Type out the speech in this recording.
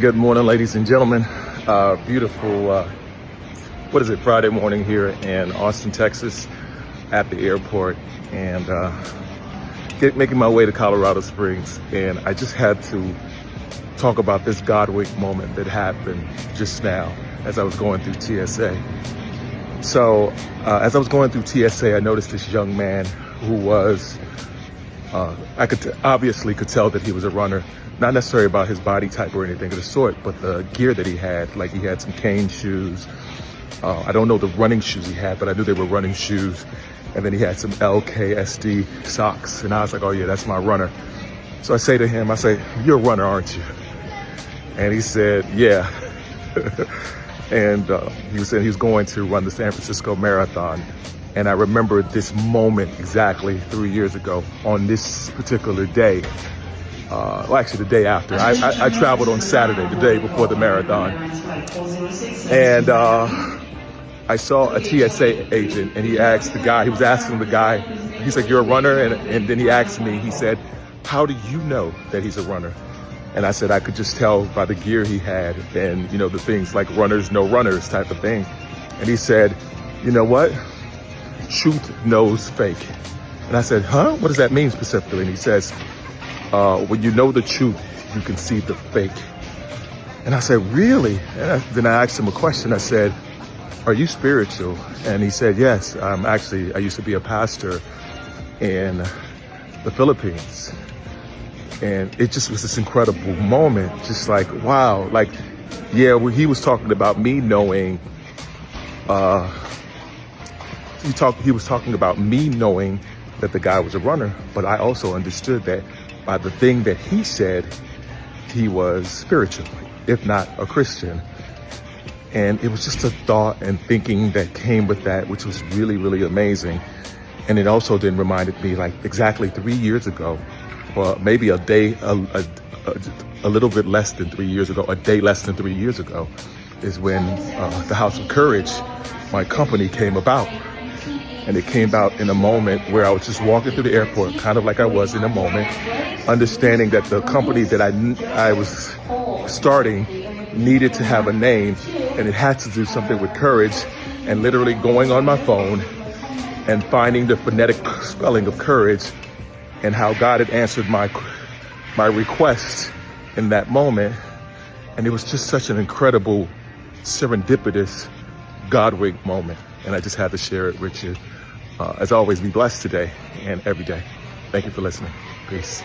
Good morning, ladies and gentlemen. Beautiful, Friday morning here in Austin, Texas at the airport, and making my way to Colorado Springs. And I just had to talk about this God wink moment that happened just now as I was going through TSA. So as I was going through TSA, I noticed this young man who was, I obviously could tell that he was a runner. Not necessarily about his body type or anything of the sort, but the gear that he had. Like, he had some cane shoes. I don't know the running shoes he had, but I knew they were running shoes. And then he had some LKSD socks. And I was like, oh yeah, that's my runner. So I say to him, you're a runner, aren't you? And he said, yeah. And he was saying he was going to run the San Francisco Marathon. And I remember this moment exactly 3 years ago on this particular day. Well, actually the day after. I traveled on Saturday, the day before the marathon. And I saw a TSA agent, and he asked the guy, he was asking the guy, he's like, you're a runner? And then he asked me, he said, how do you know that he's a runner? And I said, I could just tell by the gear he had and, you know, the things like runners know runners type of thing. And he said, you know what? Truth knows fake. And I said, huh? What does that mean specifically? And he says, when you know the truth, you can see the fake. And I said, really? And then I asked him a question. I said, are you spiritual? And he said, yes. I used to be a pastor in the Philippines. And it just was this incredible moment. Just like, wow. Like, yeah, he was talking about me knowing, he was talking about me knowing that the guy was a runner, but I also understood that by the thing that he said, he was spiritual, if not a Christian. And it was just a thought and thinking that came with that, which was really, really amazing. And it also then reminded me, like, exactly 3 years ago, or maybe a day, a little bit less than 3 years ago, a day less than 3 years ago, is when the House of Courage, my company, came about. And it came about in a moment where I was just walking through the airport, kind of like I was in a moment, understanding that the company that I was starting needed to have a name, and it had to do something with courage, and literally going on my phone and finding the phonetic spelling of courage and how God had answered my request in that moment. And it was just such an incredible, serendipitous God wink moment. And I just had to share it with you. As always, be blessed today and every day. Thank you for listening. Peace.